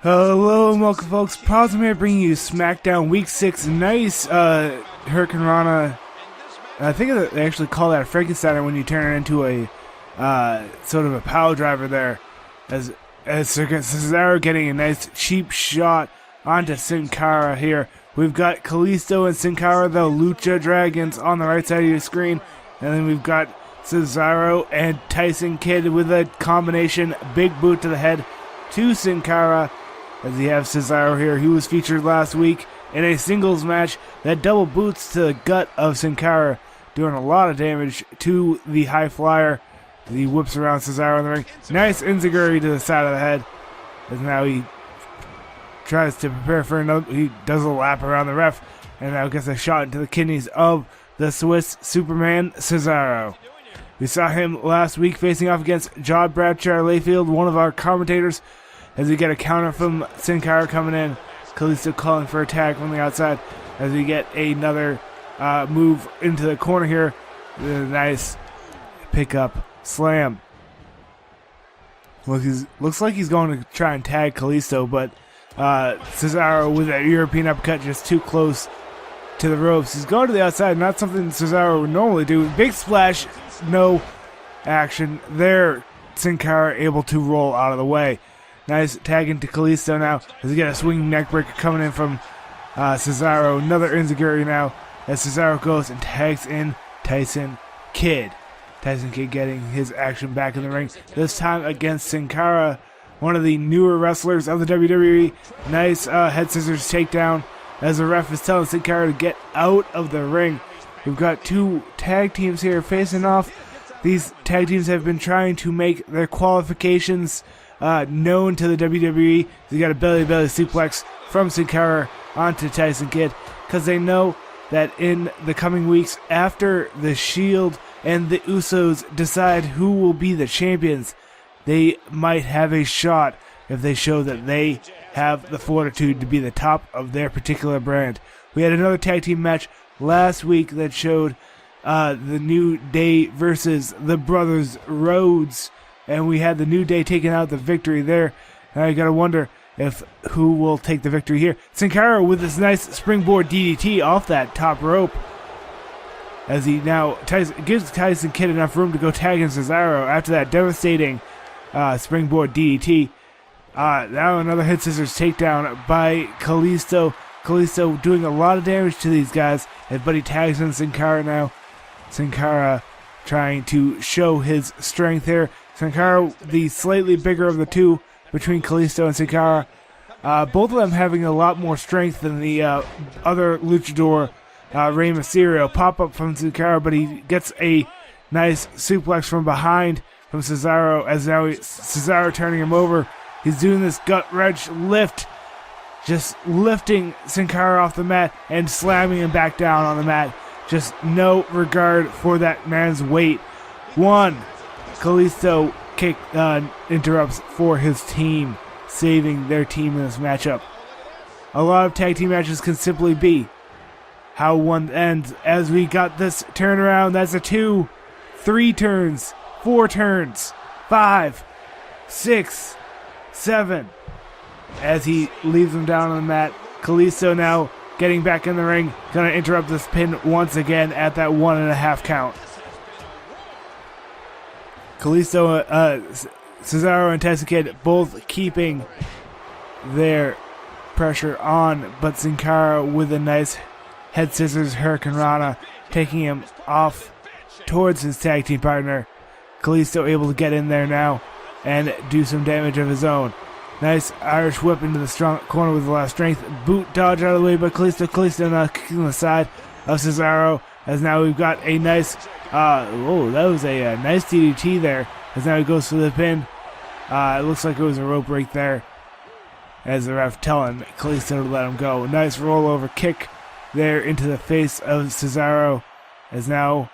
Hello and welcome, folks. Pause here bringing you SmackDown Week 6. Nice Hurricane Rana. I think they actually call that a Frankensteiner when you turn it into a sort of a power driver there. As Cesaro getting a nice cheap shot onto Sin Cara here. We've got Kalisto and Sin Cara, the Lucha Dragons, on the right side of your screen. And then we've got Cesaro and Tyson Kidd with a combination big boot to the head to Sin Cara. As you have Cesaro here, he was featured last week in a singles match that double boots to the gut of Sin Cara, doing a lot of damage to the high flyer. He whips around Cesaro in the ring. Nice enziguri to the side of the head. As now he tries to prepare for another. He does a lap around the ref, and now gets a shot into the kidneys of the Swiss Superman, Cesaro. We saw him last week facing off against John Bradshaw Layfield, one of our commentators, as we get a counter from Sin Cara coming in. Kalisto calling for a tag from the outside as we get another move into the corner here. Nice pickup slam. Looks like he's going to try and tag Kalisto, but Cesaro with that European uppercut just too close to the ropes. He's going to the outside, not something Cesaro would normally do. Big splash, no action there. Sin Cara able to roll out of the way. Nice tag into Kalisto now as we get a swinging neckbreaker coming in from Cesaro. Another enziguri now as Cesaro goes and tags in Tyson Kidd. Tyson Kidd getting his action back in the ring, this time against Sin Cara, one of the newer wrestlers of the WWE. Nice head scissors takedown as the ref is telling Sin Cara to get out of the ring. We've got two tag teams here facing off. These tag teams have been trying to make their qualifications known to the WWE. They got a belly-to-belly suplex from Sin Cara onto Tyson Kidd because they know that in the coming weeks after the Shield and the Usos decide who will be the champions, they might have a shot if they show that they have the fortitude to be the top of their particular brand. We had another tag team match last week that showed the New Day versus the Brothers Rhodes, and we had the New Day taking out the victory there. And I gotta wonder if who will take the victory here. Sin Cara with this nice springboard DDT off that top rope, as he now gives Tyson Kidd enough room to go tag in Cesaro after that devastating springboard DDT. Now another head scissors takedown by Kalisto. Kalisto doing a lot of damage to these guys, but he tags in Sin Cara now. Sin Cara trying to show his strength here. Sin Cara, the slightly bigger of the two between Kalisto and Sin Cara. Both of them having a lot more strength than the other luchador, Rey Mysterio. Pop-up from Sin Cara, but he gets a nice suplex from behind from Cesaro, as now Cesaro turning him over. He's doing this gut-wrench lift, just lifting Sin Cara off the mat and slamming him back down on the mat. Just no regard for that man's weight. One, Kalisto kick interrupts for his team, saving their team in this matchup. A lot of tag team matches can simply be how one ends, as we got this turnaround. That's a 2, 3 turns, 4 turns, 5, 6, 7. As he leaves him down on the mat, Kalisto now getting back in the ring, gonna interrupt this pin once again at that 1.5 count. Kalisto, Cesaro and Tyson Kidd both keeping their pressure on, but Sin Cara with a nice head scissors Hurricane Rana, taking him off towards his tag team partner. Kalisto able to get in there now and do some damage of his own. Nice Irish whip into the strong corner with a lot of strength. Boot dodge out of the way by Kalisto. Kalisto now kicking the side of Cesaro, as now we've got a nice, that was a nice DDT there, as now he goes for the pin. It looks like it was a rope break there, as the ref telling Kalisto to let him go. Nice rollover kick there into the face of Cesaro, as now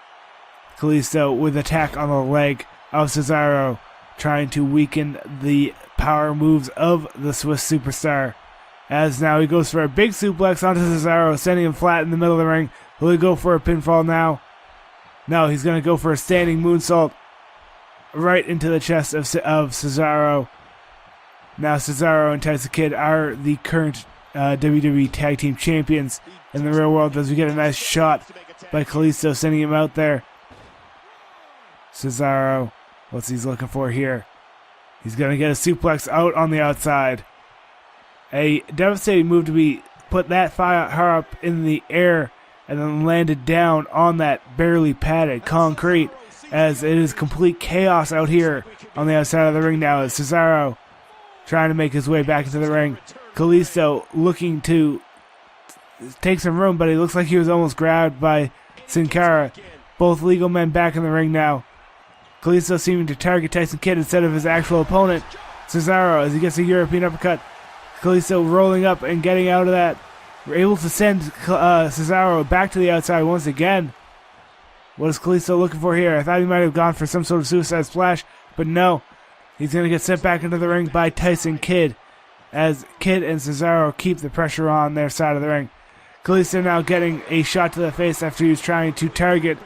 Kalisto with attack on the leg of Cesaro, trying to weaken the power moves of the Swiss superstar. As now he goes for a big suplex onto Cesaro, sending him flat in the middle of the ring. Will he go for a pinfall now? No, he's going to go for a standing moonsault right into the chest of Cesaro. Now Cesaro and Tyson Kidd are the current WWE Tag Team Champions in the real world, as we get a nice shot by Kalisto, sending him out there. Cesaro, what's he's looking for here? He's going to get a suplex out on the outside. A devastating move to be put that fire up in the air and then landed down on that barely padded concrete, as it is complete chaos out here on the outside of the ring now, as Cesaro trying to make his way back into the ring. Kalisto looking to take some room, but he looks like he was almost grabbed by Sin Cara. Both legal men back in the ring now. Kalisto seeming to target Tyson Kidd instead of his actual opponent, Cesaro, as he gets a European uppercut. Kalisto rolling up and getting out of that. We're able to send Cesaro back to the outside once again. What is Kalisto looking for here? I thought he might have gone for some sort of suicide splash, but no. He's going to get sent back into the ring by Tyson Kidd, as Kidd and Cesaro keep the pressure on their side of the ring. Kalisto now getting a shot to the face after he was trying to target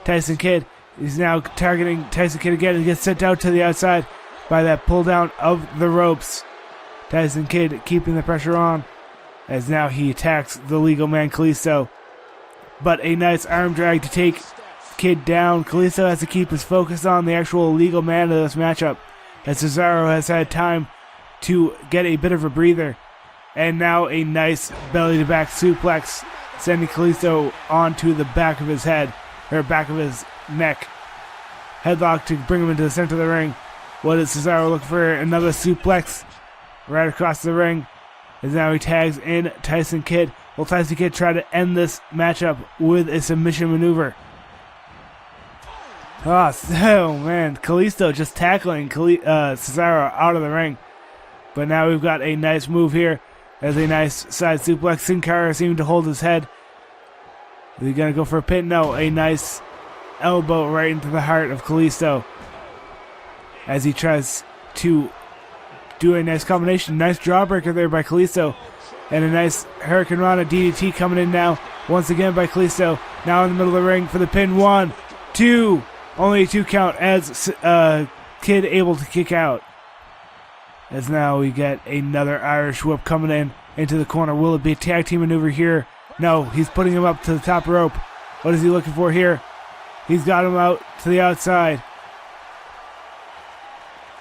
Tyson Kidd. He's now targeting Tyson Kidd again and gets sent out to the outside by that pull down of the ropes. Tyson Kidd keeping the pressure on, as now he attacks the legal man Kalisto. But a nice arm drag to take Kidd down. Kalisto has to keep his focus on the actual legal man of this matchup, as Cesaro has had time to get a bit of a breather. And now a nice belly-to-back suplex, sending Kalisto onto the back of his head, or back of his neck. Headlock to bring him into the center of the ring. What is Cesaro looking for? Another suplex right across the ring. As now he tags in Tyson Kidd. Will Tyson Kidd try to end this matchup with a submission maneuver? Oh man, Kalisto just tackling Cesaro out of the ring. But now we've got a nice move here, as a nice side suplex. Sin Cara seeming to hold his head. Is he going to go for a pin? No, a nice elbow right into the heart of Kalisto, as he tries to do a nice combination. Nice jawbreaker there by Kalisto, and a nice Hurricane Rana DDT coming in now, once again by Kalisto. Now in the middle of the ring for the pin. 1, 2, only a 2 count, as Kidd able to kick out. As now we get another Irish whip coming in into the corner. Will it be a tag team maneuver here? No, he's putting him up to the top rope. What is he looking for here? He's got him out to the outside.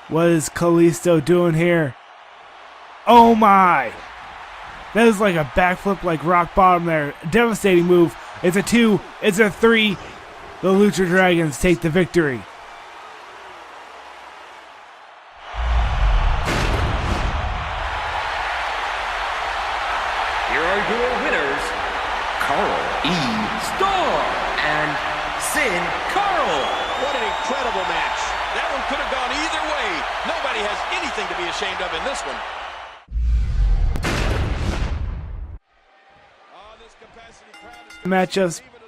What is Kalisto doing here? Oh my! That is like a backflip, like rock bottom there. Devastating move. It's a 2. It's a 3. The Lucha Dragons take the victory. Here are your winners, Carl E. Storm and Sin Carl. What an incredible match. That one could have gone either way. Nobody has anything to be ashamed of in this one.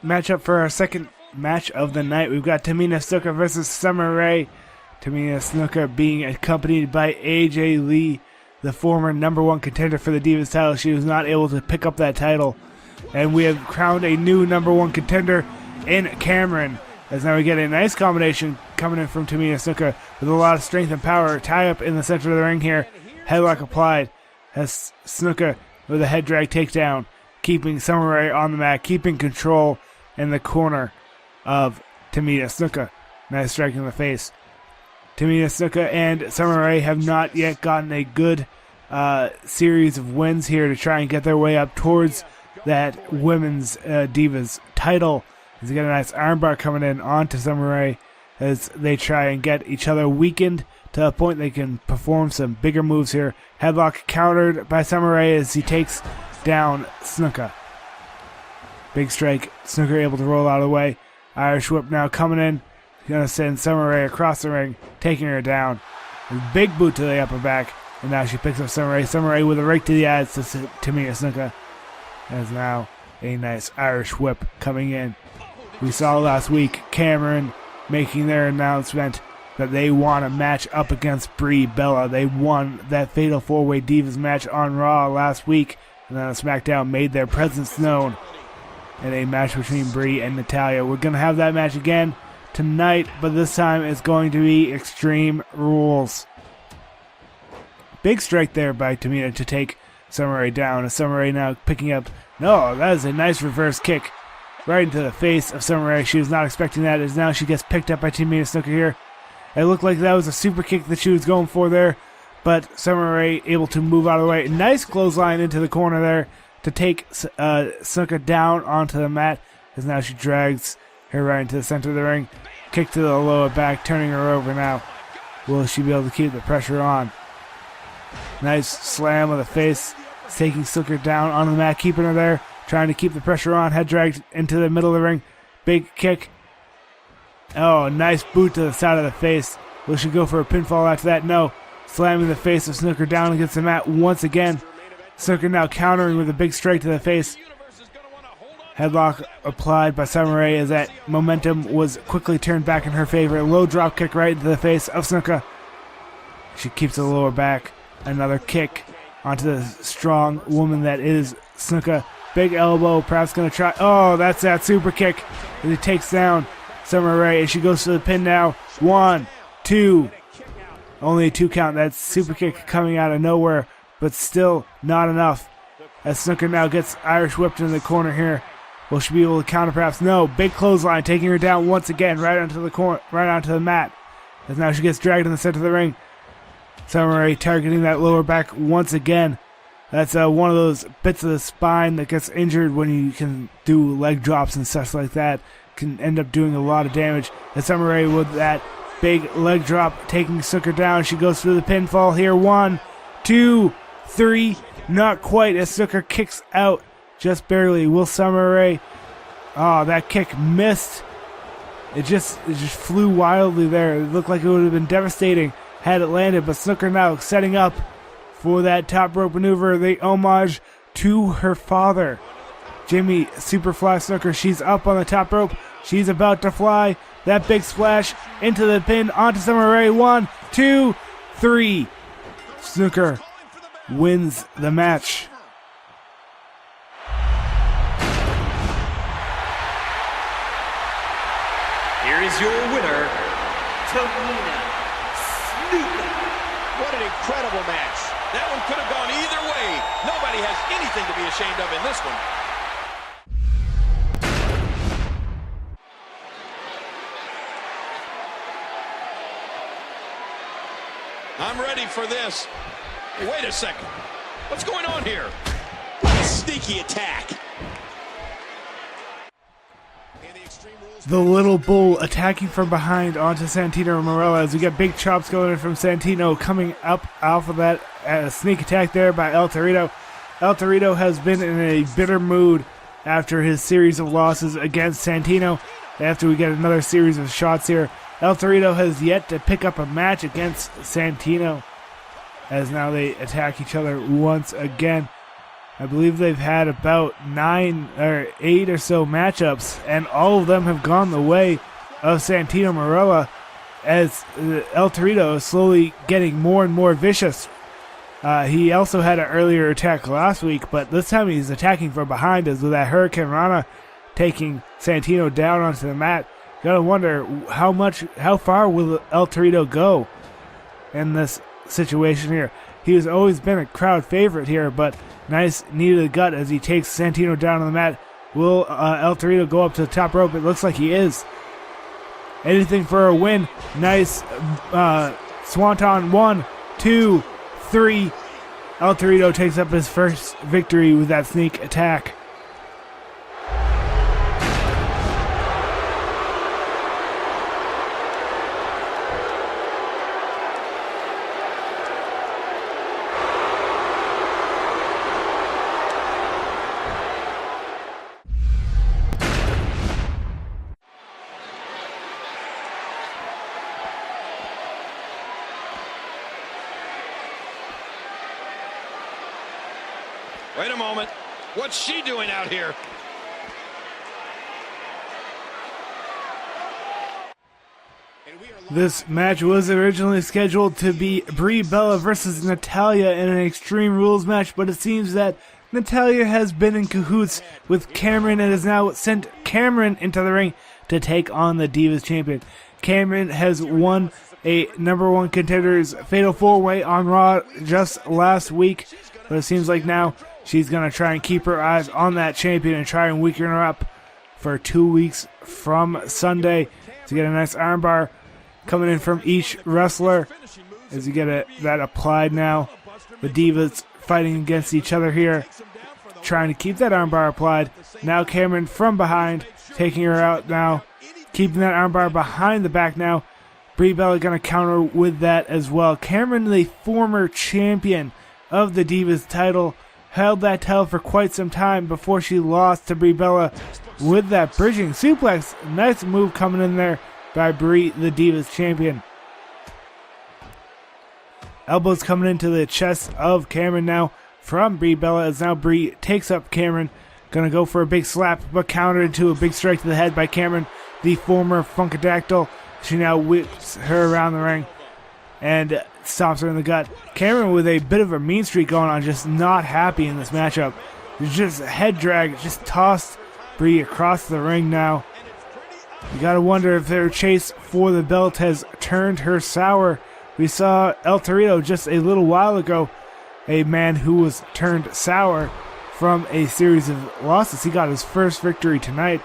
Matchup for our second match of the night. We've got Tamina Snuka versus Summer Rae. Tamina Snuka being accompanied by AJ Lee, the former #1 contender for the Divas title. She was not able to pick up that title. And we have crowned a new #1 contender in Cameron. As now we get a nice combination coming in from Tamina Snuka with a lot of strength and power. Tie up in the center of the ring here. Headlock applied. Has Snuka with a head drag takedown, keeping Summer Rae on the mat, keeping control in the corner of Tamina Snuka. Nice strike in the face. Tamina Snuka and Summer Rae have not yet gotten a good series of wins here to try and get their way up towards that women's Divas title. As they get a nice armbar coming in onto Summer Rae as they try and get each other weakened to a point they can perform some bigger moves here. Headlock countered by Summer Rae as he takes down Snuka. Big strike. Snuka able to roll out of the way. Irish whip now coming in. Going to send Summer Rae across the ring, taking her down. A big boot to the upper back. And now she picks up Summer Rae. Summer Rae with a rake to the eyes to Tamina Snuka. As now a nice Irish whip coming in. We saw last week Cameron making their announcement that they want a match up against Brie Bella. They won that Fatal 4-Way Divas match on Raw last week. And then on SmackDown made their presence known in a match between Brie and Natalya. We're going to have that match again tonight, but this time it's going to be Extreme Rules. Big strike there by Tamina to take Summer Rae down. Summer Rae now picking up. No, that is a nice reverse kick right into the face of Summer Rae. She was not expecting that, as now she gets picked up by Tamina Snuka here. It looked like that was a super kick that she was going for there, but Summer Rae able to move out of the way. Nice clothesline into the corner there to take Snuka down onto the mat, as now she drags her right into the center of the ring. Kick to the lower back, turning her over now. Will she be able to keep the pressure on? Nice slam of the face, taking Snuka down on the mat, keeping her there, trying to keep the pressure on. Head dragged into the middle of the ring. Big kick. Oh, nice boot to the side of the face. Will she go for a pinfall after that? No. Slamming the face of Snuka down against the mat once again. Snuka now countering with a big strike to the face. Headlock applied by Summer Rae as that momentum was quickly turned back in her favor. Low drop kick right into the face of Snuka. She keeps the lower back. Another kick onto the strong woman that is Snuka. Big elbow, perhaps going to try. Oh, that's that super kick. As he takes down Summer Rae, and she goes to the pin now. 1, 2. Only a 2 count. That super kick coming out of nowhere, but still not enough. As Snuka now gets Irish whipped in the corner here. Will she be able to counter perhaps? No. Big clothesline taking her down once again right onto the corner, right onto the mat. As now she gets dragged in the center of the ring. Summer Rae targeting that lower back once again. That's one of those bits of the spine that gets injured when you can do leg drops and stuff like that. Can end up doing a lot of damage. And Summer Rae with that big leg drop taking Snuka down. She goes through the pinfall here. 1, 2, 3. Not quite as Snuka kicks out just barely. Will Summer Rae? Oh, that kick missed. It just flew wildly there. It looked like it would have been devastating had it landed, but Snuka now setting up for that top rope maneuver, the homage to her father. Jimmy Superfly Snuka, she's up on the top rope. She's about to fly. That big splash into the pin onto Summer Rae. 1, 2, 3. Snuka wins the match. Here is your winner, Tamina Snuka. What an incredible match. That one could have gone either way. Nobody has anything to be ashamed of in this one. I'm ready for this. Wait a second. What's going on here? What a sneaky attack. The little bull attacking from behind onto Santino Marella as we get big chops going in from Santino, coming up off of that sneak attack there by El Torito. El Torito has been in a bitter mood after his series of losses against Santino. After we get another series of shots here, El Torito has yet to pick up a match against Santino, as now they attack each other once again. I believe they've had about 9 or 8 or so matchups, and all of them have gone the way of Santino Marella, as El Torito is slowly getting more and more vicious. He also had an earlier attack last week, but this time he's attacking from behind us with that Hurricane Rana, taking Santino down onto the mat. Gotta wonder how far will El Torito go in this situation here. He has always been a crowd favorite here, but nice knee to the gut as he takes Santino down on the mat. Will El Torito go up to the top rope? It looks like he is. Anything for a win. Nice swanton. 1, 2, 3. El Torito takes up his first victory with that sneak attack. Wait a moment. What's she doing out here? This match was originally scheduled to be Brie Bella versus Natalya in an Extreme Rules match, but it seems that Natalya has been in cahoots with Cameron and has now sent Cameron into the ring to take on the Divas champion. Cameron has won a #1 contenders fatal 4-way on Raw just last week, but it seems like now she's going to try and keep her eyes on that champion and try and weaken her up for 2 weeks from Sunday to get a nice armbar coming in from each wrestler as you get that applied now. The Divas fighting against each other here, trying to keep that armbar applied. Now Cameron from behind, taking her out now, keeping that armbar behind the back now. Brie Bella going to counter with that as well. Cameron, the former champion of the Divas title, held that title for quite some time before she lost to Brie Bella with that bridging suplex. Nice move coming in there by Brie, the Divas champion. Elbows coming into the chest of Cameron now from Brie Bella, as now Brie takes up Cameron. Gonna go for a big slap, but countered into a big strike to the head by Cameron, the former Funkadactyl. She now whips her around the ring and stops her in the gut. Cameron with a bit of a mean streak going on, just not happy in this matchup. Just a head drag, just tossed Brie across the ring now. You gotta wonder if their chase for the belt has turned her sour. We saw El Torito just a little while ago, a man who was turned sour from a series of losses. He got his first victory tonight.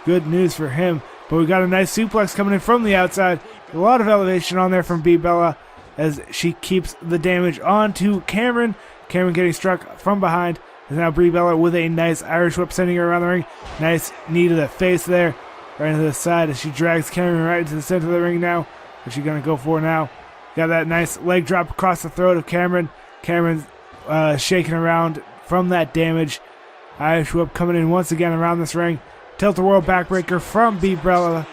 Good news for him. But we got a nice suplex coming in from the outside. A lot of elevation on there from Brie Bella as she keeps the damage onto Cameron. Cameron getting struck from behind. And now Brie Bella with a nice Irish whip sending her around the ring. Nice knee to the face there. Right into the side as she drags Cameron right into the center of the ring now. What's she going to go for now? Got that nice leg drop across the throat of Cameron. Cameron's shaking around from that damage. Irish whip coming in once again around this ring. Tilt-a-whirl backbreaker from Brie Bella.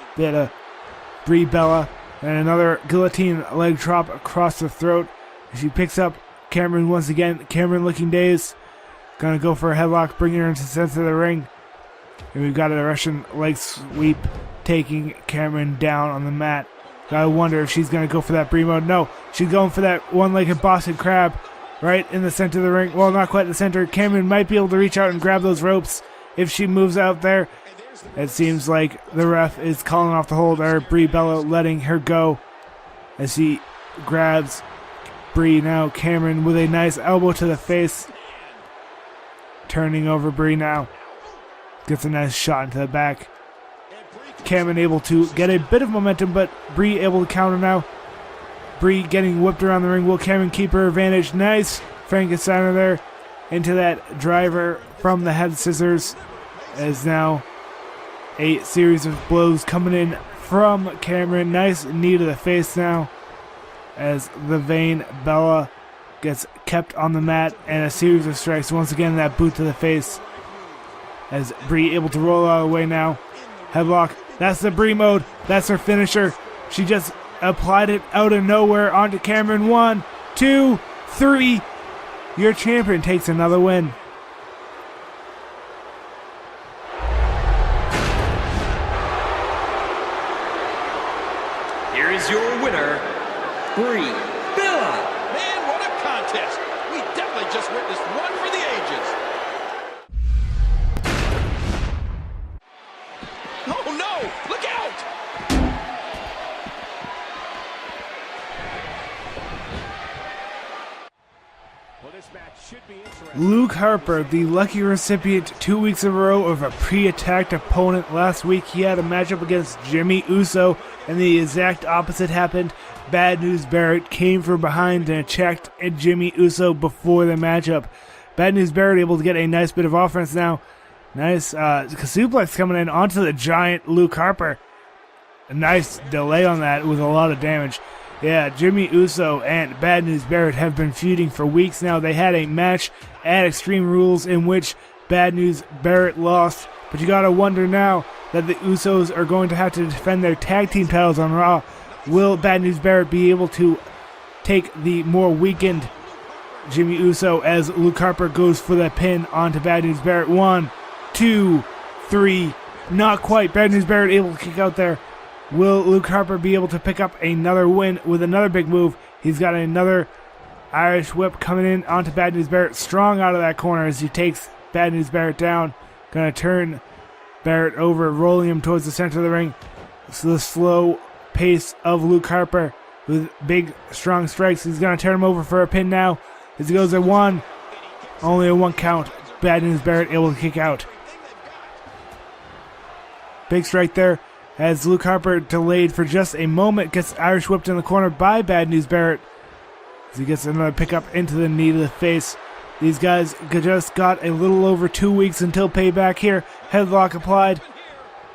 And another guillotine leg drop across the throat. She picks up Cameron once again. Cameron looking dazed. Gonna go for a headlock, bringing her into the center of the ring. And we've got a Russian leg sweep taking Cameron down on the mat. Gotta wonder if she's gonna go for that Brie mode. No, she's going for that one-legged Boston Crab right in the center of the ring. Well, not quite in the center. Cameron might be able to reach out and grab those ropes if she moves out there. It seems like the ref is calling off the hold, or Brie Bella letting her go as he grabs Brie now. Cameron with a nice elbow to the face. Turning over Brie now. Gets a nice shot into the back. Cameron able to get a bit of momentum, but Brie able to counter now. Brie getting whipped around the ring. Will Cameron keep her advantage? Nice Frankensteiner there into that driver from the head scissors. As now a series of blows coming in from Cameron. Nice knee to the face now as the vain Bella gets kept on the mat, and a series of strikes. Once again, that boot to the face as Brie able to roll out of the way now. Headlock. That's the Brie mode. That's her finisher. She just applied it out of nowhere onto Cameron. 1, 2, 3. Your champion takes another win. Here is your winner, Brie Bella. Man, what a contest. We definitely just witnessed one for the ages. Oh, no! Look out! Well, this match should be interesting. Luke Harper, the lucky recipient 2 weeks in a row of a pre-attacked opponent. Last week he had a matchup against Jimmy Uso, and the exact opposite happened. Bad News Barrett came from behind and attacked Jimmy Uso before the matchup. Bad News Barrett able to get a nice bit of offense now. Nice suplex coming in onto the giant Luke Harper. A nice delay on that with a lot of damage. Yeah, Jimmy Uso and Bad News Barrett have been feuding for weeks now. They had a match at Extreme Rules in which Bad News Barrett lost. But you gotta wonder now that the Usos are going to have to defend their tag team titles on Raw. Will Bad News Barrett be able to take the more weakened Jimmy Uso as Luke Harper goes for the pin onto Bad News Barrett? 1, 2, 3. Not quite. Bad News Barrett able to kick out there. Will Luke Harper be able to pick up another win with another big move? He's got another Irish whip coming in onto Bad News Barrett. Strong out of that corner as he takes Bad News Barrett down. Gonna turn Barrett over, rolling him towards the center of the ring. So the slow pace of Luke Harper with big, strong strikes. He's going to turn him over for a pin now. As he goes at 1. Only a 1 count. Bad News Barrett able to kick out. Big strike there as Luke Harper delayed for just a moment. Gets Irish whipped in the corner by Bad News Barrett. As he gets another pickup into the knee to the face. These guys just got a little over 2 weeks until payback here. Headlock applied.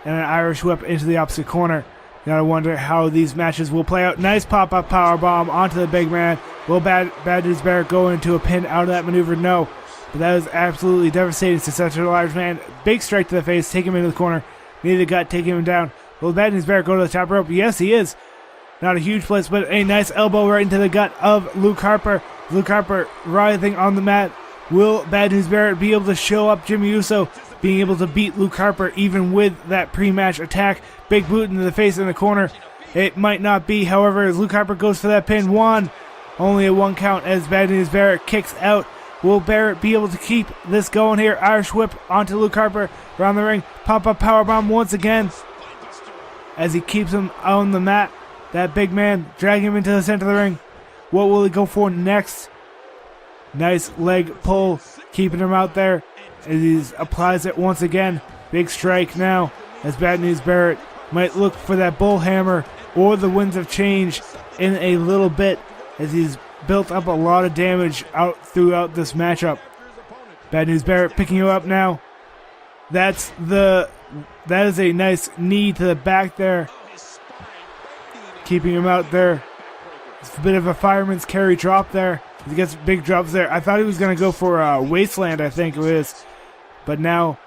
And an Irish whip into the opposite corner. Gotta wonder how these matches will play out. Nice pop-up powerbomb onto the big man. Will Bad News Barrett go into a pin out of that maneuver? No. But that was absolutely devastating to such a large man. Big strike to the face. Take him into the corner. Knee to the gut. Take him down. Will Bad News Barrett go to the top rope? Yes, he is. Not a huge place, but a nice elbow right into the gut of Luke Harper. Luke Harper writhing on the mat. Will Bad News Barrett be able to show up Jimmy Uso being able to beat Luke Harper even with that pre-match attack? Big boot into the face in the corner. It might not be, however, as Luke Harper goes for that pin. 1. Only a 1 count as Bad News Barrett kicks out. Will Barrett be able to keep this going here? Irish whip onto Luke Harper around the ring. Pop-up powerbomb once again as he keeps him on the mat. That big man dragging him into the center of the ring. What will he go for next? Nice leg pull, keeping him out there as he applies it once again. Big strike now as Bad News Barrett might look for that bull hammer or the winds of change in a little bit as he's built up a lot of damage out throughout this matchup. Bad News Barrett picking him up now. That is a nice knee to the back there, keeping him out there. It's a bit of a fireman's carry drop there. He gets big drops there. I thought he was going to go for Wasteland, I think it is. But now,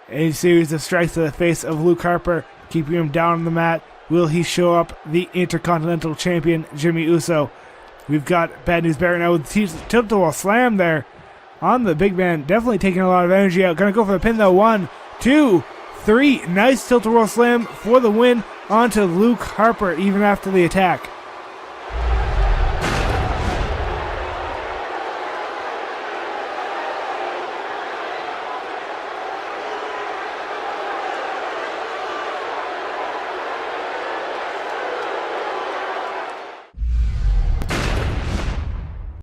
a series of strikes to the face of Luke Harper, keeping him down on the mat. Will he show up the Intercontinental Champion, Jimmy Uso? We've got Bad News Barrett now with the tilt-a-wall slam there on the big man. Definitely taking a lot of energy out. Going to go for the pin though. 1, 2, 3. Nice tilt-a-wall slam for the win onto Luke Harper even after the attack.